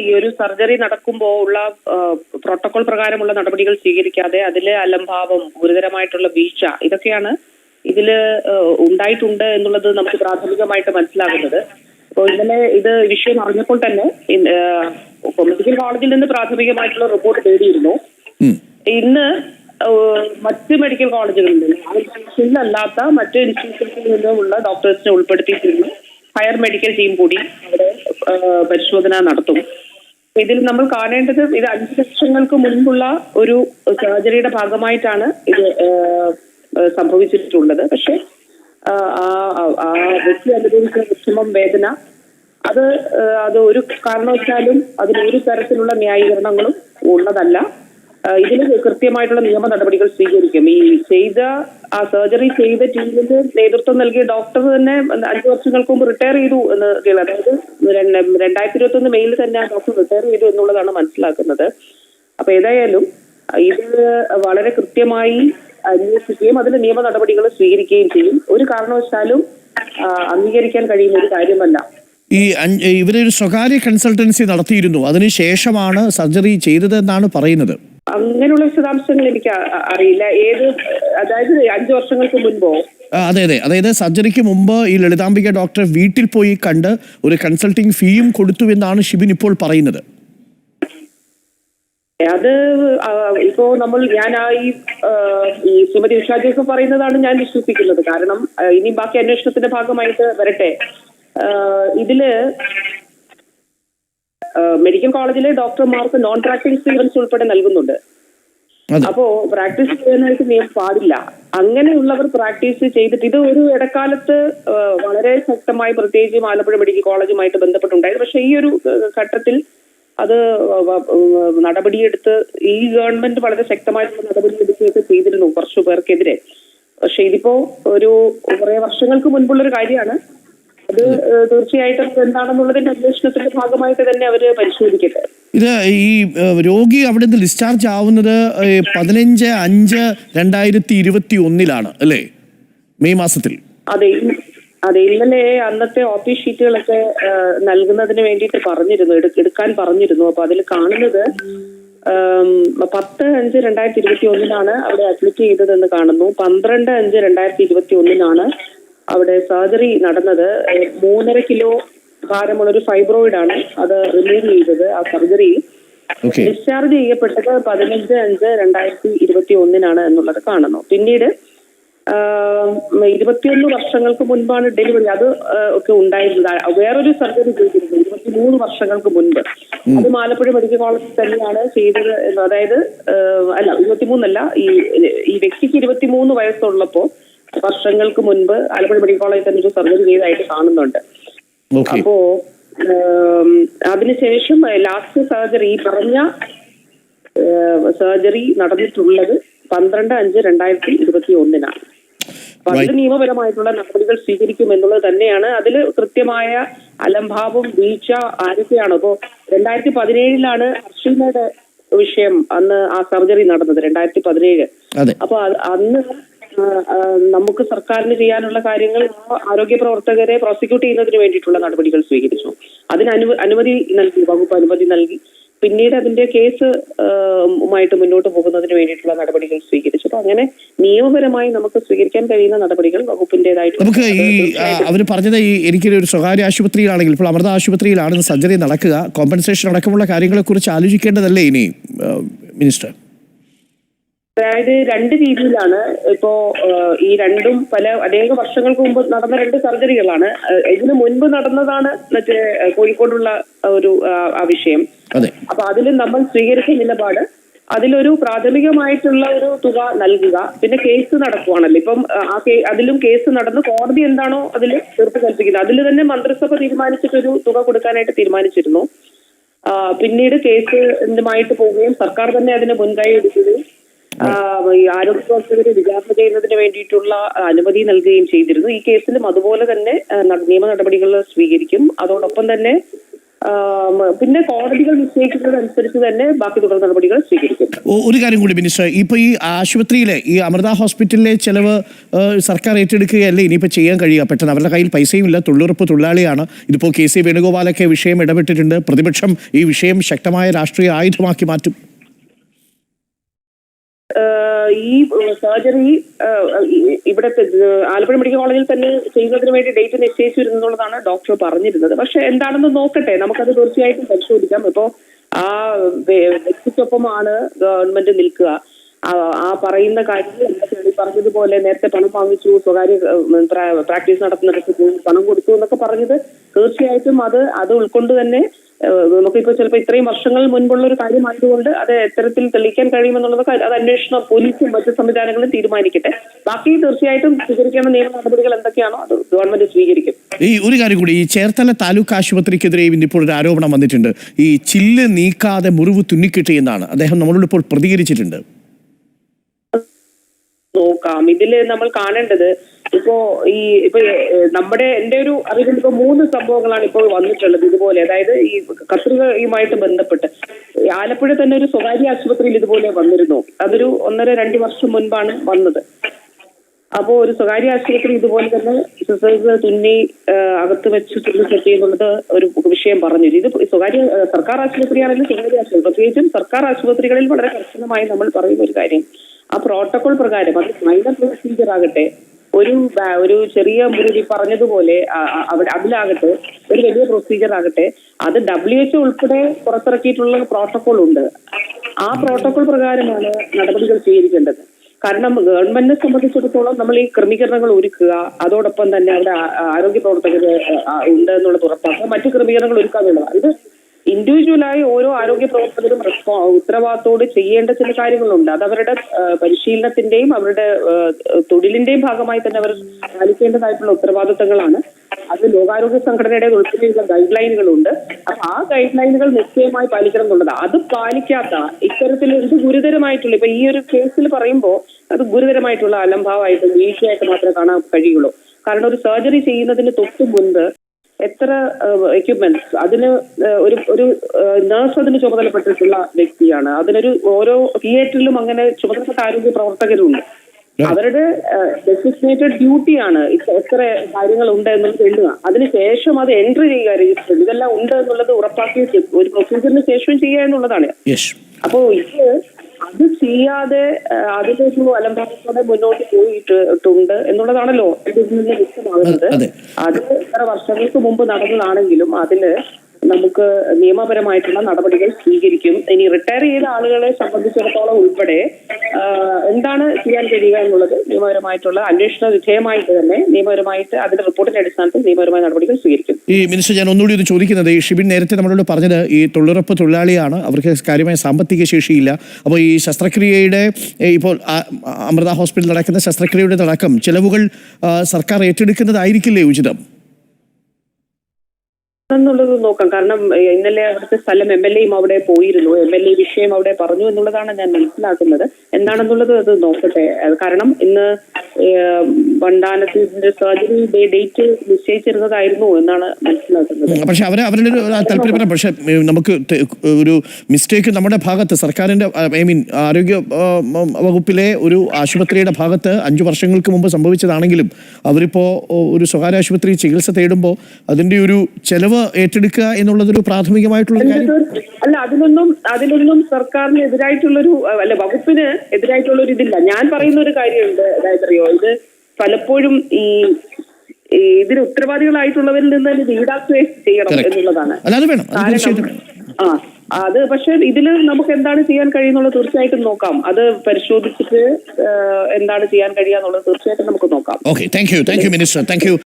ഈ ഒരു സർജറി നടക്കുമ്പോൾ ഉള്ള പ്രോട്ടോകോൾ പ്രകാരമുള്ള നടപടികൾ സ്വീകരിക്കാതെ അതിലെ അലംഭാവം, ഗുരുതരമായിട്ടുള്ള വീഴ്ച ഇതൊക്കെയാണ് ഇതില് ഉണ്ടായിട്ടുണ്ട് എന്നുള്ളത് നമുക്ക് പ്രാഥമികമായിട്ട് മനസ്സിലാകുന്നത്. അപ്പോൾ ഇന്നലെ ഇത് വിഷയം അറിഞ്ഞപ്പോൾ തന്നെ മെഡിക്കൽ കോളേജിൽ നിന്ന് പ്രാഥമികമായിട്ടുള്ള റിപ്പോർട്ട് തേടിയിരുന്നു. ഇന്ന് മറ്റ് മെഡിക്കൽ കോളേജുകളിൽ നിന്ന് അല്ലാത്ത മറ്റ് ഇൻസ്റ്റിറ്റ്യൂഷനിൽ നിന്നുമുള്ള ഡോക്ടേഴ്സിനെ ഉൾപ്പെടുത്തിയിട്ടുണ്ട്. ഹയർ മെഡിക്കൽ ടീം കൂടി അവിടെ പരിശോധന നടത്തും. ഇതിൽ നമ്മൾ കാണേണ്ടത് ഇത് 5 ലക്ഷങ്ങൾക്ക് മുൻപുള്ള ഒരു സർജറിയുടെ ഭാഗമായിട്ടാണ് ഇത് സംഭവിച്ചിട്ടുള്ളത്. പക്ഷെ ആ വ്യക്തി അനുഭവിക്കുന്ന വിഷമം, വേദന അത് ഒരു കാരണവശാലും അതിനൊരു തരത്തിലുള്ള ന്യായീകരണങ്ങളും ഉള്ളതല്ല. ഇതിന് കൃത്യമായിട്ടുള്ള നിയമ നടപടികൾ സ്വീകരിക്കും. ഈ ആ സർജറി ചെയ്ത ടീമിന് നേതൃത്വം നൽകിയ ഡോക്ടർ തന്നെ 5 വർഷങ്ങൾക്ക് മുമ്പ് റിട്ടയർ ചെയ്തു എന്ന്, അതായത് 2021 മെയ്യിൽ തന്നെ ആ ഡോക്ടർ റിട്ടയർ ചെയ്തു എന്നുള്ളതാണ് മനസ്സിലാക്കുന്നത്. അപ്പൊ ഏതായാലും ഇത് വളരെ കൃത്യമായി അന്വേഷിക്കുകയും അതിന് നിയമ നടപടികൾ സ്വീകരിക്കുകയും ചെയ്യും. ഒരു കാരണവശാലും അംഗീകരിക്കാൻ കഴിയുന്ന ഒരു കാര്യമല്ല. ഇവരൊരു സ്വകാര്യ കൺസൾട്ടൻസി നടത്തിയിരുന്നു, അതിനുശേഷമാണ് സർജറി ചെയ്തതെന്നാണ് പറയുന്നത്. അങ്ങനെയുള്ള വിശദാംശങ്ങൾ എനിക്ക് അറിയില്ല. അതായത് 5 വർഷങ്ങൾക്ക് മുൻപോ? അതെ, അതായത് സർജറിക്ക് മുമ്പ് ഈ ലളിതാംബിക ഡോക്ടറെ വീട്ടിൽ പോയി കണ്ട് ഒരു കൺസൾട്ടിങ് ഫീയും കൊടുത്തു എന്നാണ് ഷിബിൻ ഇപ്പോൾ പറയുന്നത്. അത് ഇപ്പോ ഞാൻ ഈ ശ്രീമതി ഉഷാ ജോസഫ് പറയുന്നതാണ് ഞാൻ വിശ്വസിക്കുന്നത്. കാരണം ഇനി ബാക്കി അന്വേഷണത്തിന്റെ ഭാഗമായിട്ട് വരട്ടെ. ഇതില് മെഡിക്കൽ കോളേജിലെ ഡോക്ടർമാർക്ക് നോൺ പ്രാക്ടീസ് ക്ലിയറൻസ് ഉൾപ്പെടെ നൽകുന്നുണ്ട്. അപ്പോ പ്രാക്ടീസ് ചെയ്യാനായിട്ട് നിയമം പാടില്ല. അങ്ങനെയുള്ളവർ പ്രാക്ടീസ് ചെയ്തിട്ട് ഇത് ഒരു ഇടക്കാലത്ത് വളരെ ശക്തമായി, പ്രത്യേകിച്ച് ആലപ്പുഴ മെഡിക്കൽ കോളേജുമായിട്ട് ബന്ധപ്പെട്ടുണ്ടായത്. പക്ഷെ ഈ ഒരു ഘട്ടത്തിൽ അത് നടപടിയെടുത്ത് ഈ ഗവൺമെന്റ് വളരെ ശക്തമായിട്ടുള്ള നടപടിയെടുക്കുകയൊക്കെ ചെയ്തിരുന്നു കുറച്ചു പേർക്കെതിരെ. പക്ഷെ ഇതിപ്പോ കുറെ വർഷങ്ങൾക്ക് മുൻപുള്ളൊരു കാര്യമാണ്. അത് തീർച്ചയായിട്ടും എന്താണെന്നുള്ളതിന്റെ അന്വേഷണത്തിന്റെ ഭാഗമായിട്ട് തന്നെ അവര് പരിശോധിക്കട്ടെ. ഇത് ഈ രോഗി അവിടെ നിന്ന് ഡിസ്ചാർജ് ആവുന്നത് 15/5/2021 അല്ലേ? മെയ് മാസത്തിൽ. അതെ. ഇന്നലെ അന്നത്തെ ഓഫീസ് ഷീറ്റുകളൊക്കെ നൽകുന്നതിന് വേണ്ടിയിട്ട് എടുക്കാൻ പറഞ്ഞിരുന്നു. അപ്പൊ അതിൽ കാണുന്നത് 10/5/2021 അവിടെ അഡ്മിറ്റ് ചെയ്തതെന്ന് കാണുന്നു. 12/5/2021 അവിടെ സർജറി നടന്നത്. 3.5 കിലോ ഭാരമുള്ള ഒരു ഫൈബ്രോയിഡ് ആണ് അത് റിമൂവ് ചെയ്തത്. ആ സർജറി ഡിസ്ചാർജ് ചെയ്യപ്പെട്ടത് 15/5/2021 എന്നുള്ളത് കാണുന്നു. പിന്നീട് 21 വർഷങ്ങൾക്ക് മുൻപാണ് ഡെലിവറി. അത് ഒക്കെ ഉണ്ടായിരുന്നത്. വേറൊരു സർജറി ചെയ്തിരുന്നു 23 വർഷങ്ങൾക്ക് മുൻപ്. അത് ആലപ്പുഴ മെഡിക്കൽ കോളേജിൽ തന്നെയാണ് ചെയ്തത്. അതായത് 23 അല്ല, ഈ വ്യക്തിക്ക് 23 വയസ്സുള്ളപ്പോ വർഷങ്ങൾക്ക് മുൻപ് ആലപ്പുഴ മെഡിക്കൽ കോളേജിൽ തന്നെ ഒരു സർജറി ചെയ്തതായിട്ട് കാണുന്നുണ്ട്. അപ്പോ അതിനുശേഷം ലാസ്റ്റ് സർജറി, ഈ പറഞ്ഞ സർജറി നടന്നിട്ടുള്ളത് 12/5/2021 അപ്പൊ അതിൽ നിയമപരമായിട്ടുള്ള നടപടികൾ സ്വീകരിക്കും എന്നുള്ളത് തന്നെയാണ്. അതിൽ കൃത്യമായ അലംഭാവം, വീഴ്ച ആരൊക്കെയാണ്. അപ്പോ 2017 ഹർഷീനയുടെ വിഷയം, അന്ന് ആ സർജറി നടന്നത് 2017. അപ്പൊ അന്ന് നമുക്ക് സർക്കാരിന് ചെയ്യാനുള്ള കാര്യങ്ങൾ ആരോഗ്യ പ്രവർത്തകരെ പ്രോസിക്യൂട്ട് ചെയ്യുന്നതിന് വേണ്ടിയിട്ടുള്ള നടപടികൾ സ്വീകരിച്ചു. അതിന് അനുമതി നൽകി, വകുപ്പ് അനുമതി നൽകി. പിന്നീട് അതിന്റെ കേസ് മുന്നോട്ട് പോകുന്നതിന് വേണ്ടിയിട്ടുള്ള നടപടികൾ സ്വീകരിച്ചു. അപ്പൊ അങ്ങനെ നിയമപരമായി നമുക്ക് സ്വീകരിക്കാൻ കഴിയുന്ന നടപടികൾ വകുപ്പിന്റേതായിട്ട്. നമുക്ക് അവർ പറഞ്ഞത് എനിക്കൊരു സ്വകാര്യ ആശുപത്രിയിലാണെങ്കിൽ, ഇപ്പോൾ അമൃത ആശുപത്രിയിലാണ് സർജറി നടക്കുക, കോമ്പൻസേഷൻ അടക്കമുള്ള കാര്യങ്ങളെ കുറിച്ച് ആലോചിക്കേണ്ടതല്ലേ ഇനി മിനിസ്റ്റർ? അതായത് 2 രീതിയിലാണ് ഇപ്പോ ഈ രണ്ടും അനേക വർഷങ്ങൾക്ക് മുമ്പ് നടന്ന 2 സർജറികളാണ്. ഇതിനു മുൻപ് നടന്നതാണ് മറ്റേ കോഴിക്കോടുള്ള ഒരു ആ വിഷയം. അപ്പൊ അതിൽ നമ്മൾ സ്വീകരിച്ച നിലപാട്, അതിലൊരു പ്രാഥമികമായിട്ടുള്ള ഒരു തുക നൽകുക, പിന്നെ കേസ് നടക്കുവാണല്ലോ. ഇപ്പം അതിലും കേസ് നടന്ന് കോടതി എന്താണോ അതിൽ തീർപ്പ് കൽപ്പിക്കുന്നത്, അതിൽ തന്നെ മന്ത്രിസഭ തീരുമാനിച്ചിട്ടൊരു തുക കൊടുക്കാനായിട്ട് തീരുമാനിച്ചിരുന്നു. പിന്നീട് കേസുമായിട്ട് പോവുകയും സർക്കാർ തന്നെ അതിന് മുൻകൈ എടുക്കുകയും ഈ ആരോഗ്യ പ്രവർത്തകരെ വിചാരണ ചെയ്യുന്നതിന് വേണ്ടിയിട്ടുള്ള അനുമതി നൽകുകയും ചെയ്തിരുന്നു. ഈ കേസിലും അതുപോലെ തന്നെ നിയമ നടപടികൾ സ്വീകരിക്കും. അതോടൊപ്പം തന്നെ പിന്നെ കോടതികൾ നിശ്ചയിക്കുന്നതനുസരിച്ച് തന്നെ ബാക്കി തുടർ നടപടികൾ സ്വീകരിക്കും. ഒരു കാര്യം കൂടി മിനിസ്റ്റർ, ഇപ്പൊ ഈ ആശുപത്രിയിലെ ഈ അമൃത ഹോസ്പിറ്റലിലെ ചെലവ് സർക്കാർ ഏറ്റെടുക്കുകയല്ലേ ഇനിയിപ്പോൾ ചെയ്യാൻ കഴിയുക? പെട്ടെന്ന് അവരുടെ കയ്യിൽ പൈസയും ഇല്ല, തൊഴിലുറപ്പ് തൊഴിലാളിയാണ്. ഇതിപ്പോൾ KC വേണുഗോപാലൊക്കെ വിഷയം ഇടപെട്ടിട്ടുണ്ട്. പ്രതിപക്ഷം ഈ വിഷയം ശക്തമായ രാഷ്ട്രീയ ആയുധമാക്കി മാറ്റും. ഈ സർജറി ഇവിടെ ആലപ്പുഴ മെഡിക്കൽ കോളേജിൽ തന്നെ ചെയ്യുന്നതിന് വേണ്ടി ഡേറ്റ് നിശ്ചയിച്ചിരുന്നുള്ളതാണ് ഡോക്ടർ പറഞ്ഞിരുന്നത്. പക്ഷെ എന്താണെന്ന് നോക്കട്ടെ, നമുക്കത് തീർച്ചയായിട്ടും പരിശോധിക്കാം. ഇപ്പോ ആ വ്യക്തിക്കൊപ്പമാണ് ഗവൺമെന്റ് നിൽക്കുക. ആ പറയുന്ന കാര്യങ്ങൾ പറഞ്ഞതുപോലെ നേരത്തെ പണം വാങ്ങിച്ചു, സ്വകാര്യ പ്രാക്ടീസ് നടത്തുന്നിടത്ത് പോയി പണം കൊടുത്തു എന്നൊക്കെ പറഞ്ഞത് തീർച്ചയായിട്ടും അത് ഉൾക്കൊണ്ട് തന്നെ നമുക്കിപ്പോ ചിലപ്പോൾ ഇത്രയും വർഷങ്ങൾ മുൻപുള്ള ഒരു കാര്യമായതുകൊണ്ട് അത് എത്തരത്തിൽ തെളിയിക്കാൻ കഴിയുമെന്നുള്ളത് അത് അന്വേഷണം പോലീസും മറ്റു സംവിധാനങ്ങളും തീരുമാനിക്കട്ടെ. ബാക്കി തീർച്ചയായിട്ടും സ്വീകരിക്കേണ്ട നിയമ നടപടികൾ എന്തൊക്കെയാണോ അത് ഗവൺമെന്റ് സ്വീകരിക്കും. ഈ ഒരു കാര്യം കൂടി, ഈ ചേർത്തല താലൂക്ക് ആശുപത്രിക്കെതിരെയും ഇപ്പോൾ ഒരു ആരോപണം വന്നിട്ടുണ്ട്. ഈ ചില്ല് നീക്കാതെ മുറിവ് തുന്നിക്കിട്ടിയെന്നാണ് അദ്ദേഹം നമ്മളോട് ഇപ്പോൾ പ്രതികരിച്ചിട്ടുണ്ട്. നോക്കാം, ഇതില് നമ്മൾ കാണേണ്ടത് ഇപ്പോ എന്റെ ഒരു അറിവിൽ ഇപ്പൊ 3 സംഭവങ്ങളാണ് ഇപ്പോൾ വന്നിട്ടുള്ളത് ഇതുപോലെ. അതായത് ഈ കത്രികയുമായിട്ട് ബന്ധപ്പെട്ട് ആലപ്പുഴ തന്നെ ഒരു സ്വകാര്യ ആശുപത്രിയിൽ ഇതുപോലെ വന്നിരുന്നു. അതൊരു 1.5-2 വർഷം മുൻപാണ് വന്നത്. അപ്പോ ഒരു സ്വകാര്യ ആശുപത്രി ഇതുപോലെ തന്നെ തുന്നി അകത്ത് വെച്ച് തുന്നി സെറ്റ് ചെയ്യുന്നത് ഒരു വിഷയം പറഞ്ഞു. ഇത് സ്വകാര്യ സർക്കാർ ആശുപത്രിയാണെങ്കിലും സ്വകാര്യ ആശുപത്രി, പ്രത്യേകിച്ചും സർക്കാർ ആശുപത്രികളിൽ വളരെ കർശനമായി നമ്മൾ പറയുന്ന ഒരു കാര്യം, ആ പ്രോട്ടോകോൾ പ്രകാരം അത് മൈനർ പ്രൊസീജിയർ ആകട്ടെ, ഒരു ചെറിയ മുറി പറഞ്ഞതുപോലെ അതിലാകട്ടെ, ഒരു വലിയ പ്രൊസീജിയർ ആകട്ടെ, അത് WHO ഉൾപ്പെടെ പുറത്തിറക്കിയിട്ടുള്ള പ്രോട്ടോകോൾ ഉണ്ട്. ആ പ്രോട്ടോകോൾ പ്രകാരമാണ് നടപടികൾ സ്വീകരിക്കേണ്ടത്. കാരണം ഗവൺമെന്റിനെ സംബന്ധിച്ചിടത്തോളം നമ്മൾ ഈ ക്രമീകരണങ്ങൾ ഒരുക്കുക, അതോടൊപ്പം തന്നെ അവിടെ ആരോഗ്യ പ്രവർത്തകർ ഉണ്ട് എന്നുള്ളത് ഉറപ്പാക്കുക, മറ്റു ക്രമീകരണങ്ങൾ ഒരുക്കുക എന്നുള്ളതാണ്. ഇത് ഇൻഡിവിജ്വലായി ഓരോ ആരോഗ്യ പ്രവർത്തകരും ഉത്തരവാദിത്തോട് ചെയ്യേണ്ട ചില കാര്യങ്ങളുണ്ട്. അത് അവരുടെ പരിശീലനത്തിന്റെയും അവരുടെ തൊഴിലിന്റെയും ഭാഗമായി തന്നെ അവർ പാലിക്കേണ്ടതായിട്ടുള്ള ഉത്തരവാദിത്തങ്ങളാണ്. അത് ലോകാരോഗ്യ സംഘടനയുടെ ഉൾപ്പെടെയുള്ള ഗൈഡ് ലൈനുകളുണ്ട്. അപ്പൊ ആ ഗൈഡ് ലൈനുകൾ നിശ്ചയമായി പാലിക്കണം എന്നുള്ളതാണ്. അത് പാലിക്കാത്ത ഇത്തരത്തിൽ ഇത് ഗുരുതരമായിട്ടുള്ള, ഇപ്പൊ ഈ ഒരു കേസിൽ പറയുമ്പോൾ അത് ഗുരുതരമായിട്ടുള്ള അലംഭാവമായിട്ട് വീഴ്ചയായിട്ട് മാത്രമേ കാണാൻ കഴിയുള്ളൂ. കാരണം ഒരു സർജറി ചെയ്യുന്നതിന് തൊട്ട് മുൻപ് എത്ര എക്യുപ്മെന്റ്സ്, അതിന് ഒരു നഴ്സ് അതിന് ചുമതലപ്പെട്ടിട്ടുള്ള വ്യക്തിയാണ്. അതിനൊരു ഓരോ തിയേറ്ററിലും അങ്ങനെ ചുമതലപ്പെട്ട ആരോഗ്യ പ്രവർത്തകരുണ്ട്. അവരുടെ ഡെസിഗ്നേറ്റഡ് ഡ്യൂട്ടിയാണ് എത്ര കാര്യങ്ങൾ ഉണ്ട് എന്നുള്ളത് എഴുതുക. അതിനുശേഷം അത് എൻട്രി ചെയ്യുക രജിസ്റ്ററിൽ, ഇതെല്ലാം ഉണ്ട് എന്നുള്ളത് ഉറപ്പാക്കി ഒരു പ്രൊസീജിയറിന് ശേഷം ചെയ്യുക എന്നുള്ളതാണ്. അപ്പോ അത് ചെയ്യാതെ അതിലൊരു അലംഭാവത്തോടെ മുന്നോട്ട് പോയിട്ടുണ്ട് എന്നുള്ളതാണല്ലോ ഇതിൽ നിന്ന് വ്യക്തമാകുന്നത്. അത് എത്ര വർഷങ്ങൾക്ക് മുമ്പ് നടന്നതാണെങ്കിലും അതില് നമുക്ക് നിയമപരമായിട്ടുള്ള നടപടികൾ സ്വീകരിക്കും. ഇനി റിട്ടയർ ചെയ്ത ആളുകളെ സംബന്ധിച്ചിടത്തോളം ഉൾപ്പെടെ എന്താണ് ചെയ്യാൻ കഴിയുക എന്നുള്ളത് നിയമപരമായിട്ടുള്ള അന്വേഷണ വിധേയമായിട്ട് തന്നെ നിയമപരമായിട്ട് അതിന്റെ റിപ്പോർട്ടിന്റെ അടിസ്ഥാനത്തിൽ നിയമപരമായ നടപടികൾ സ്വീകരിക്കും. ഈ മിനിസ്റ്റർ, ഞാൻ ഒന്നുകൂടി ഒന്ന് ചോദിക്കുന്നത്, ഈ ഷിബിൻ നേരത്തെ നമ്മളോട് പറഞ്ഞത് ഈ തൊഴിലുറപ്പ് തൊഴിലാളിയാണ്, അവർക്ക് കാര്യമായ സാമ്പത്തിക ശേഷിയില്ല. അപ്പോൾ ഈ ശസ്ത്രക്രിയയുടെ ഇപ്പോൾ അമൃത ഹോസ്പിറ്റലിൽ നടക്കുന്ന ശസ്ത്രക്രിയയുടെ അടക്കം ചെലവുകൾ സർക്കാർ ഏറ്റെടുക്കുന്നതായിരിക്കില്ലേ ഉചിതം എന്നുള്ളത് നോക്കാം. കാരണം ഇന്നലെ അവിടുത്തെ സ്ഥലം MLAയും അവിടെ പോയിരുന്നു. MLA വിഷയം അവിടെ പറഞ്ഞു എന്നുള്ളതാണ് ഞാൻ മനസ്സിലാക്കുന്നത്. എന്താണെന്നുള്ളത് അത് നോക്കട്ടെ. കാരണം ഇന്ന് വണ്ടാനത്തിന്റെ സർജറി ഡേറ്റ് നിശ്ചയിച്ചിരുന്നതായിരുന്നു എന്നാണ് മനസ്സിലാക്കുന്നത്. പക്ഷെ അവരുടെ താല്പര്യപ്പെടാം. പക്ഷെ നമുക്ക് ഒരു മിസ്റ്റേക്ക് നമ്മുടെ ഭാഗത്ത്, സർക്കാരിന്റെ ആരോഗ്യ വകുപ്പിലെ ഒരു ആശുപത്രിയുടെ ഭാഗത്ത് 5 വർഷങ്ങൾക്ക് മുമ്പ് സംഭവിച്ചതാണെങ്കിലും അവരിപ്പോ ഒരു സ്വകാര്യ ആശുപത്രി ചികിത്സ തേടുമ്പോൾ അതിന്റെ ഒരു ചെലവ് ഏറ്റെടുക്കുക എന്നുള്ളതൊരു പ്രാഥമികമായിട്ടുള്ള കാര്യം അല്ല. അതിലൊന്നും സർക്കാരിന് എതിരായിട്ടുള്ളൊരു വകുപ്പിന് എതിരായിട്ടുള്ളൊരു ഇതില്ല. ഞാൻ പറയുന്ന ഒരു കാര്യമുണ്ട്. അതായത് അറിയോ, ഇത് പലപ്പോഴും ഇതിന് ഉത്തരവാദികളായിട്ടുള്ളവരിൽ നിന്ന് തന്നെ ഈടാക്കുകയും ചെയ്യണം എന്നുള്ളതാണ്. അത് പക്ഷെ ഇതില് നമുക്ക് എന്താണ് ചെയ്യാൻ കഴിയുന്നുള്ളത് തീർച്ചയായിട്ടും നോക്കാം. അത് പരിശോധിച്ചിട്ട് എന്താണ് ചെയ്യാൻ കഴിയുക എന്നുള്ളത് തീർച്ചയായിട്ടും നമുക്ക് നോക്കാം. Okay, thank you minister, thank you.